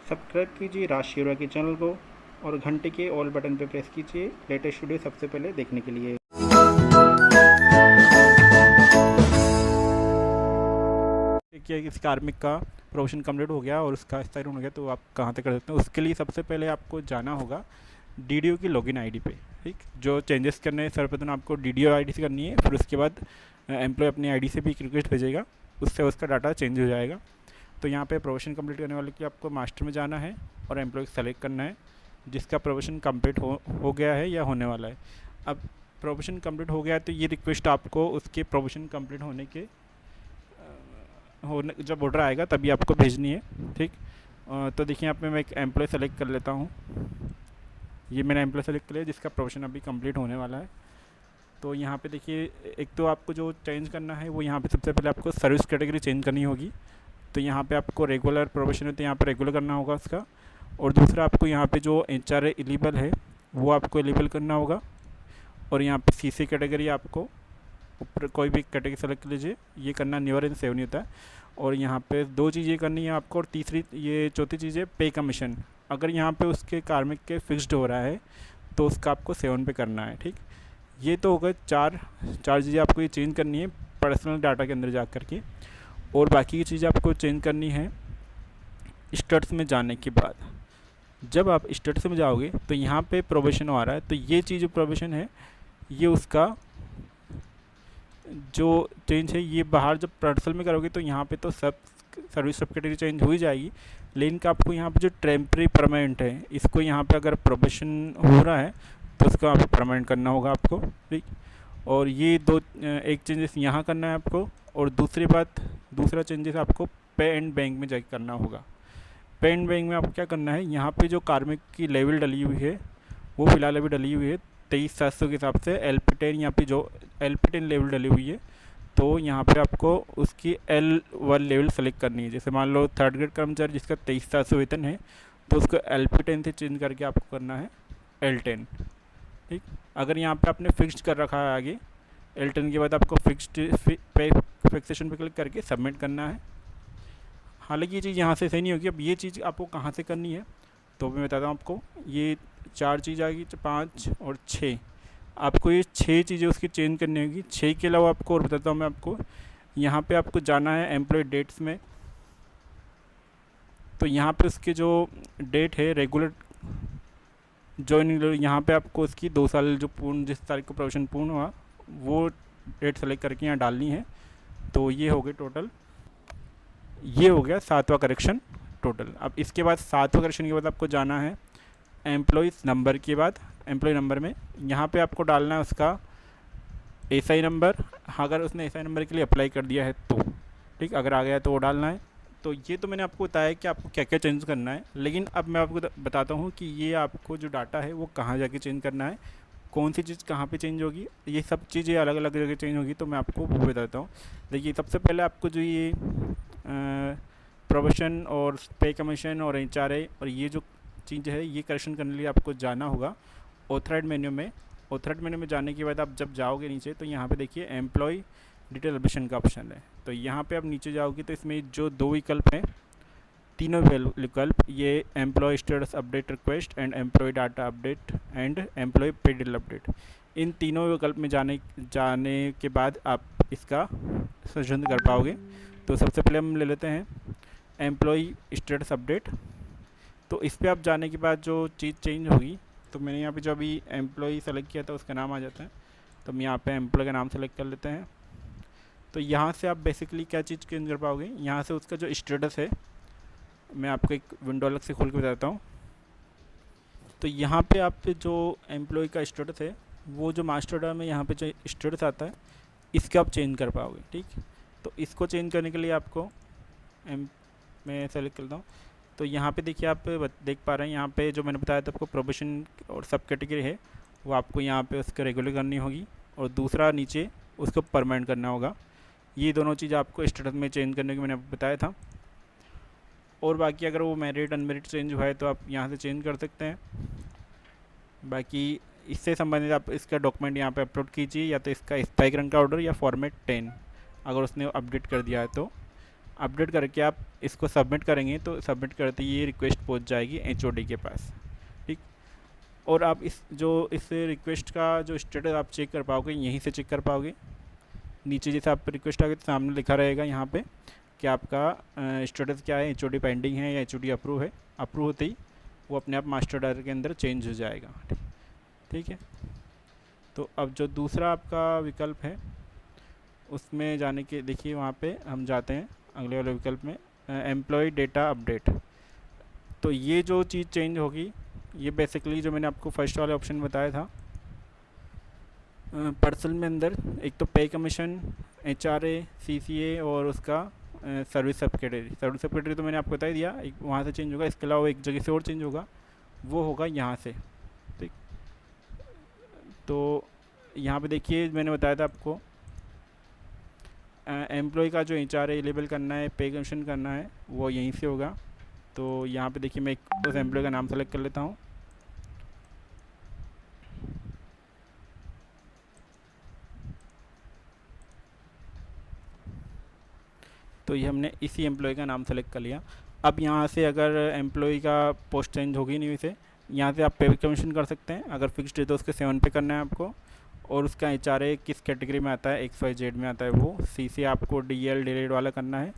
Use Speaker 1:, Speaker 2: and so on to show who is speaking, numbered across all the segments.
Speaker 1: Subscribe कीजिए राज शिवरा के channel को और घंटे के ऑल बटन पर प्रेस कीजिए लेटेस्ट वीडियो सबसे पहले देखने के लिए। देखिए किसी कार्मिक का प्रोविजन कंप्लीट हो गया और उसका स्टाइल हो गया तो आप कहाँ तक कर सकते हैं। उसके लिए सबसे पहले आपको जाना होगा डीडीओ की लॉगिन आईडी पे। ठीक, जो चेंजेस करने हैं सर्वप्रथम आपको डीडीओ आईडी से करनी है, फिर उसके बाद एम्प्लॉय अपनी आईडी से भी एक रिक्वेस्ट भेजेगा, उससे उसका डाटा चेंज हो जाएगा। तो यहाँ पे प्रोविजन कंप्लीट करने वाले के आपको मास्टर में जाना है और एम्प्लॉय सेलेक्ट करना है जिसका प्रोविजन कंप्लीट हो गया है या होने वाला है। अब प्रोविजन कंप्लीट हो गया है तो ये रिक्वेस्ट आपको उसके प्रोविजन कंप्लीट होने के होने जब ऑर्डर आएगा तभी आपको भेजनी है। ठीक, तो देखिए यहाँ पे मैं एक एम्प्लॉय सेलेक्ट कर लेता हूँ। ये मैंने एम्प्लॉय सेलेक्ट कर लिया जिसका प्रोविजन अभी कंप्लीट होने वाला है। तो यहाँ पे देखिए एक तो आपको जो चेंज करना है वो यहाँ पे सबसे पहले आपको सर्विस कैटेगरी चेंज करनी होगी। तो यहाँ पे आपको रेगुलर प्रोविजन है तो यहाँ पे रेगुलर करना होगा उसका। और दूसरा आपको यहाँ पे जो HRA एलिजिबल है वो आपको एलिजिबल करना होगा। और यहाँ पे CC कैटेगरी आपको ऊपर कोई भी कैटेगरी सेलेक्ट कर लीजिए, ये करना न्यूअर एंड सेव नहीं होता है। और यहाँ पे दो चीज़ें करनी है आपको, और तीसरी ये चौथी चीज़ है पे कमीशन। अगर यहाँ पे उसके कार्मिक के फिक्स्ड हो रहा है तो उसका आपको 7 पे करना है। ठीक, ये तो हो गए चार चीज़ें आपको ये चेंज करनी है पर्सनल डाटा के अंदर जा कर के। और बाकी की चीज़ें आपको चेंज करनी है स्टेटस में जाने के बाद। जब आप स्टेटस में जाओगे तो यहाँ पे प्रोविजन आ रहा है, तो ये चीज़ प्रोविजन है ये उसका जो चेंज है ये बाहर जब पर्सनल में करोगे तो यहाँ पे तो सब सर्विस सब कैटेगरी चेंज हो ही जाएगी। लेकिन का आपको यहाँ पे जो टेम्परेरी परमानेंट है इसको यहाँ पे अगर प्रोविजन हो रहा है तो उसको यहाँ पे परमानेंट करना होगा आपको। ठीक, और ये एक चेंजेस यहाँ करना है आपको। और दूसरा चेंजेस आपको पे एंड बैंक में जाकर करना होगा। पे एंड बैंक में आपको क्या करना है, यहाँ पे जो कार्मिक की लेवल डली हुई है वो फिलहाल अभी डली हुई है 23,700 के हिसाब से। LP10 यहाँ पे जो LP10 लेवल डली हुई है तो यहाँ पे आपको उसकी L1 लेवल सेलेक्ट करनी है। जैसे मान लो 3rd ग्रेड कर्मचारी जिसका 23,700 वेतन है तो उसको LP10 से चेंज करके आपको करना है L10। ठीक, अगर यहाँ पे आपने फिक्स्ड कर रखा है आगे L10 के बाद आपको फिक्सेशन पे क्लिक करके सबमिट करना है। हालांकि ये चीज़ यहाँ से सही नहीं होगी। अब ये चीज़ आपको कहाँ से करनी है तो मैं बताता हूँ आपको। ये 4 चीज़ आ गई, 5 और 6, आपको ये 6 चीज़ें उसकी चेंज करनी होगी। 6 के अलावा आपको और बताता हूँ मैं आपको, यहाँ पे आपको जाना है एम्प्लॉय डेट्स में। तो यहाँ पे उसके जो डेट है रेगुलर ज्वाइनिंग, यहाँ पे आपको उसकी 2 साल जो जिस तारीख को प्रोविजन पूर्ण हुआ वो डेट सेलेक्ट करके यहाँ डालनी है। तो ये हो गए टोटल, ये हो गया 7वां करेक्शन टोटल। अब इसके बाद 7वां करेक्शन के बाद आपको जाना है एम्प्लॉयज़ नंबर के बाद एम्प्लॉय नंबर में यहाँ पे आपको डालना है उसका SI नंबर, अगर उसने SI नंबर के लिए अप्लाई कर दिया है तो। ठीक, अगर आ गया तो वो डालना है। तो ये तो मैंने आपको बताया कि आपको क्या क्या चेंज करना है। लेकिन अब मैं आपको बताता हूँ कि ये आपको जो डाटा है वो कहाँ जाके चेंज करना है, कौन सी चीज़ कहाँ पे चेंज होगी, ये सब चीज़ें अलग अलग जगह चेंज होगी। तो मैं आपको वो बताता हूँ। देखिए सबसे पहले आपको जो ये प्रोविजन और पे कमीशन और HRA और ये जो चीज़ है ये करेक्शन करने के लिए आपको जाना होगा ऑथराइड मेन्यू में। ऑथराइड मेन्यू में जाने के बाद आप जब जाओगे नीचे तो यहाँ पे देखिए एम्प्लॉय डिटेल अपडेशन का ऑप्शन है। तो यहाँ पे आप नीचे जाओगे तो इसमें जो 2 विकल्प हैं, तीनों विकल्प ये employ status update request and employ data update and employ pay detail update, इन तीनों विकल्प में जाने के बाद आप इसका संशोधन कर पाओगे। तो सबसे पहले हम ले लेते हैं एम्प्लॉय स्टेटस अपडेट। तो इस पर आप जाने के बाद जो चीज़ चेंज होगी, तो मैंने यहाँ पे जो अभी एम्प्लॉय सेलेक्ट किया था उसका नाम आ जाता है। तो हम यहाँ पे एम्प्लॉय का नाम सेलेक्ट कर लेते हैं। तो यहाँ से आप बेसिकली क्या चीज़ चेंज कर पाओगे, यहाँ से उसका जो स्टेटस है मैं आपको एक विंडो अलग से खोल के बताता हूँ। तो यहाँ पे आप जो एम्प्लॉय का स्टेटस है वो जो मास्टर डाटा में यहाँ पे जो स्टेटस आता है इसका आप चेंज कर पाओगे। ठीक, तो इसको चेंज करने के लिए आपको मैं सेलेक्ट करता हूँ। तो यहाँ पे देखिए आप देख पा रहे हैं यहाँ पे जो मैंने बताया था आपको प्रोविजन और सब कैटेगरी है वो आपको यहाँ पे उसको रेगुलर करनी होगी और दूसरा नीचे उसको परमानेंट करना होगा। ये दोनों चीज़ आपको स्टेटस में चेंज करने की मैंने आपको बताया था। और बाकी अगर वो मेरिट अनमेरिट चेंज हुआ है तो आप यहाँ से चेंज कर सकते हैं। बाकी इससे संबंधित आप इसका डॉक्यूमेंट यहाँ पे अपलोड कीजिए, या तो इसका स्पाइक रंग का ऑर्डर या फॉर्मेट 10 अगर उसने अपडेट कर दिया है तो अपडेट करके आप इसको सबमिट करेंगे तो सबमिट करते ही ये रिक्वेस्ट पहुंच जाएगी एचओडी के पास, ठीक। और आप इस रिक्वेस्ट का जो स्टेटस आप चेक कर पाओगे, यहीं से चेक कर पाओगे। नीचे जैसे आप रिक्वेस्ट आगे तो सामने लिखा रहेगा यहाँ पे कि आपका स्टेटस क्या है, एचओडी पेंडिंग है या एचओडी अप्रूव है। अप्रूव होते ही वो अपने आप मास्टर डाटा के अंदर चेंज हो जाएगा, ठीक है। तो अब जो दूसरा आपका विकल्प है उसमें जाने के देखिए, वहाँ पे हम जाते हैं अगले वाले विकल्प में, एम्प्लॉय डेटा अपडेट। तो ये जो चीज़ चेंज होगी, ये बेसिकली जो मैंने आपको फर्स्ट वाले ऑप्शन बताया था पर्सन में अंदर, एक तो पे कमीशन, एचआरए, सीसीए और उसका सर्विस सेक्रेटरी तो मैंने आपको बता ही दिया, एक वहाँ से चेंज होगा। इसके अलावा एक जगह से और चेंज होगा, वो होगा यहाँ से, ठीक। तो यहाँ पे देखिए मैंने बताया था आपको एम्प्लॉय का जो एचआरए लेबल करना है, पे कमीशन करना है, वो यहीं से होगा। तो यहाँ पे देखिए मैं उस एम्प्लॉय का नाम सेलेक्ट कर लेता हूँ। तो ये हमने इसी एम्प्लॉय का नाम सेलेक्ट कर लिया। अब यहाँ से अगर एम्प्लॉय का पोस्ट चेंज होगी नहीं वैसे, यहाँ से आप पे कमीशन कर सकते हैं। अगर फिक्स्ड है तो उसके 7 पे करना है आपको, और उसका एचआरए किस कैटेगरी में आता है, XYZ में आता है वो, सी से आपको DL डिलीट वाला करना है।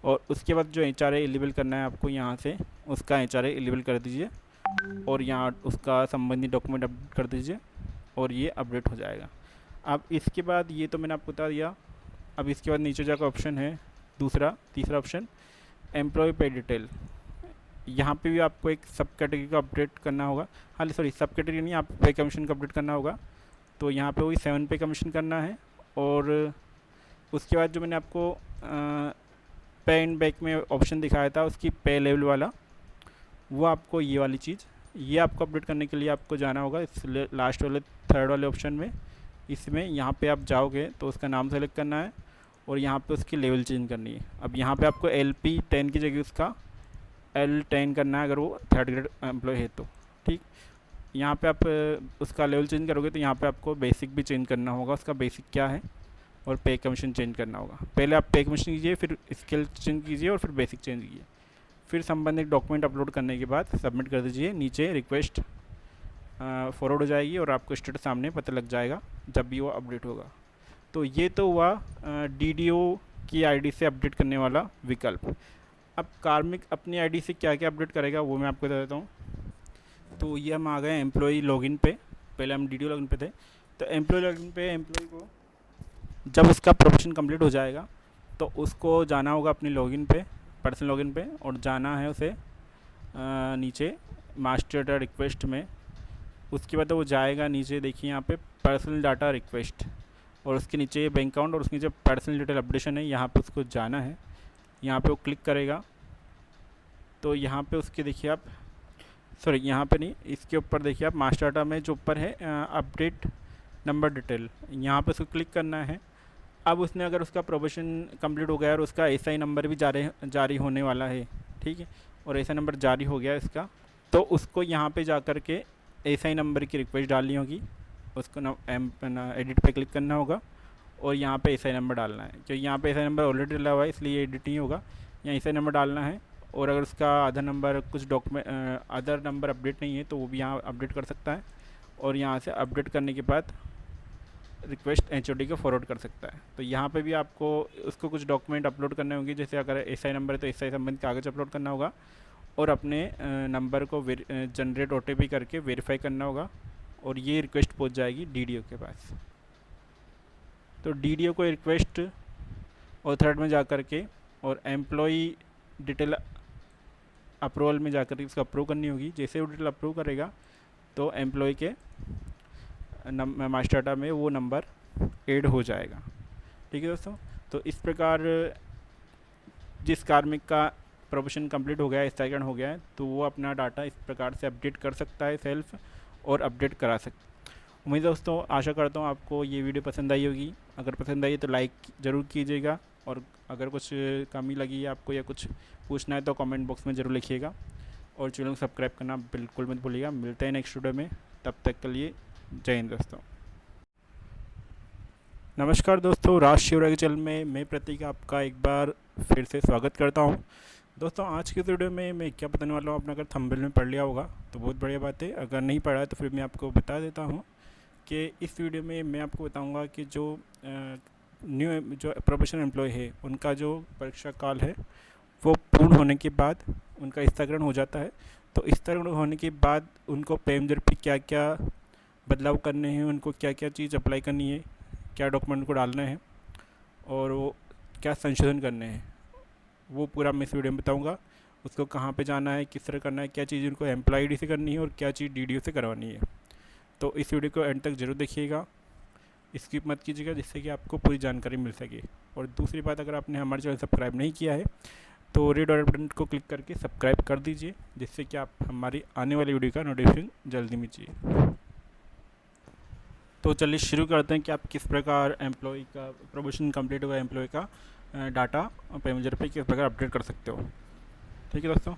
Speaker 1: और उसके बाद जो एचआरए एलिजिबल करना है आपको, यहाँ से उसका एचआरए एलिजिबल कर दीजिए और यहाँ उसका संबंधित डॉक्यूमेंट अपडेट कर दीजिए और ये अपडेट हो जाएगा। अब इसके बाद ये तो मैंने आपको बता दिया। अब इसके बाद नीचे जाकर ऑप्शन है तीसरा ऑप्शन, एम्प्लॉय पे डिटेल। यहाँ पे भी आपको एक सब कैटेगरी का अपडेट करना होगा। हाँ सॉरी, सब कैटेगरी नहीं, आप पे कमीशन का अपडेट करना होगा। तो यहाँ पे वही 7 पे कमीशन करना है। और उसके बाद जो मैंने आपको पे एंड बैक में ऑप्शन दिखाया था उसकी पे लेवल वाला, वो आपको ये वाली चीज़, ये आपको अपडेट करने के लिए आपको जाना होगा इस लास्ट वाले 3rd वाले ऑप्शन में। इसमें यहाँ पे आप जाओगे तो उसका नाम सेलेक्ट करना है और यहाँ पे उसकी लेवल चेंज करनी है। अब यहाँ पे आपको LP 10 की जगह उसका L10 करना है अगर वो 3rd ग्रेड एम्प्लॉय है तो, ठीक। यहाँ पे आप उसका लेवल चेंज करोगे तो यहाँ पे आपको बेसिक भी चेंज करना होगा, उसका बेसिक क्या है, और पे कमीशन चेंज करना होगा। पहले आप पे कमीशन कीजिए, फिर स्केल चेंज कीजिए और फिर बेसिक चेंज कीजिए। फिर संबंधित डॉक्यूमेंट अपलोड करने के बाद सबमिट कर दीजिए। नीचे रिक्वेस्ट फॉरवर्ड हो जाएगी और आपको स्टेटस सामने पता लग जाएगा जब भी वो अपडेट होगा। तो ये तो हुआ DDO की आईडी से अपडेट करने वाला विकल्प। अब कार्मिक अपनी आईडी से क्या क्या अपडेट करेगा वो मैं आपको बता देता हूँ। तो ये हम आ गए एम्प्लॉय लॉगिन पे। पहले हम DDO लॉगिन पे थे। तो एम्प्लॉय लॉगिन पे एम्प्लॉय को जब उसका प्रोफेशन कंप्लीट हो जाएगा तो उसको जाना होगा अपनी लॉगिन पे, पर्सनल लॉगिन पे, और जाना है उसे नीचे मास्टर डाटा रिक्वेस्ट में। उसके बाद वो जाएगा नीचे, देखिए यहाँ पे पर्सनल डाटा रिक्वेस्ट, और उसके नीचे बैंक अकाउंट और उसके नीचे पर्सनल डिटेल अपडेशन है, यहाँ पे उसको जाना है। यहाँ पे वो क्लिक करेगा तो यहाँ पे उसके देखिए आप, सॉरी यहाँ पे नहीं, इसके ऊपर देखिए आप मास्टर डाटा में जो ऊपर है अपडेट नंबर डिटेल, यहाँ पे उसको क्लिक करना है। अब उसने अगर उसका प्रोबेशन कंप्लीट हो गया और उसका SI नंबर भी जारी होने वाला है, ठीक है, और SI नंबर जारी हो गया इसका, तो उसको यहाँ पे जा कर के SI नंबर की रिक्वेस्ट डालनी होगी। उसको एडिट पे क्लिक करना होगा और यहाँ पे SI नंबर डालना है। क्योंकि यहाँ पे SI नंबर ऑलरेडी डला हुआ है इसलिए एडिट नहीं होगा, यहाँ SI नंबर डालना है। और अगर उसका आधार नंबर कुछ डॉक्यूमेंट आधार नंबर अपडेट नहीं है तो वो भी यहाँ अपडेट कर सकता है, और यहाँ से अपडेट करने के बाद रिक्वेस्ट HOD को फॉरवर्ड कर सकता है। तो यहाँ पे भी आपको उसको कुछ डॉक्यूमेंट अपलोड करने होंगे, जैसे अगर SI नंबर है तो SI संबंधित कागज़ अपलोड करना होगा, और अपने नंबर को जनरेट OTP करके वेरीफाई करना होगा, और ये रिक्वेस्ट पहुँच जाएगी DDO के पास। तो DDO को रिक्वेस्ट और थर्ड में जा कर के और एम्प्लॉय डिटेल अप्रूवल में जाकर इसको अप्रूव करनी होगी। जैसे वो डिटेल अप्रूव करेगा तो एम्प्लॉय के मास्टर डाटा में वो नंबर ऐड हो जाएगा, ठीक है दोस्तों। तो इस प्रकार जिस कार्मिक का प्रोफेशन कंप्लीट हो गया है, स्टाइपेंड हो गया है, तो वो अपना डाटा इस प्रकार से अपडेट कर सकता है सेल्फ, और अपडेट करा सकता। उम्मीद है दोस्तों, आशा करता हूँ आपको ये वीडियो पसंद आई होगी। अगर पसंद आई तो लाइक ज़रूर कीजिएगा, और अगर कुछ कमी लगी है आपको या कुछ पूछना है तो कमेंट बॉक्स में ज़रूर लिखिएगा, और चैनल को सब्सक्राइब करना बिल्कुल मत भूलिएगा। मिलते हैं नेक्स्ट वीडियो में, तब तक के लिए जय हिंद दोस्तों। नमस्कार दोस्तों, राज शिवराज चैनल में मैं प्रतीक आपका एक बार फिर से स्वागत करता हूं। दोस्तों, आज की इस वीडियो में मैं क्या बताने वाला हूं, आपने अगर थंबनेल में पढ़ लिया होगा तो बहुत बढ़िया बात है। अगर नहीं पढ़ा है तो फिर मैं आपको बता देता हूं कि इस वीडियो में मैं आपको बताऊंगा कि जो जो प्रोबेशन एम्प्लॉय है उनका जो परीक्षा काल है वो पूर्ण होने के बाद उनका स्थगन हो जाता है। तो स्थगन होने के बाद उनको पेमजर पे क्या क्या बदलाव करने हैं, उनको क्या क्या चीज़ अप्लाई करनी है, क्या डॉक्यूमेंट को डालना है और वो क्या संशोधन करने हैं, वो पूरा मैं इस वीडियो में बताऊंगा। उसको कहाँ पे जाना है, किस तरह करना है, क्या चीज़ उनको एम्प्लॉय आईडी से करनी है और क्या चीज़ डीडीओ से करवानी है। तो इस वीडियो को एंड तक ज़रूर देखिएगा, स्किप मत कीजिएगा, जिससे कि आपको पूरी जानकारी मिल सके। और दूसरी बात, अगर आपने हमारे चैनल सब्सक्राइब नहीं किया है तो रेड और बटन को क्लिक करके सब्सक्राइब कर दीजिए, जिससे कि आप हमारी आने वाली वीडियो का नोटिफिकेशन जल्दी मिलिए। तो चलिए शुरू करते हैं कि आप किस प्रकार एम्प्लॉय का प्रोबेशन कंप्लीट हुआ एम्प्लॉय का डाटा पेमजर पे किस प्रकार अपडेट कर सकते हो। ठीक है दोस्तों,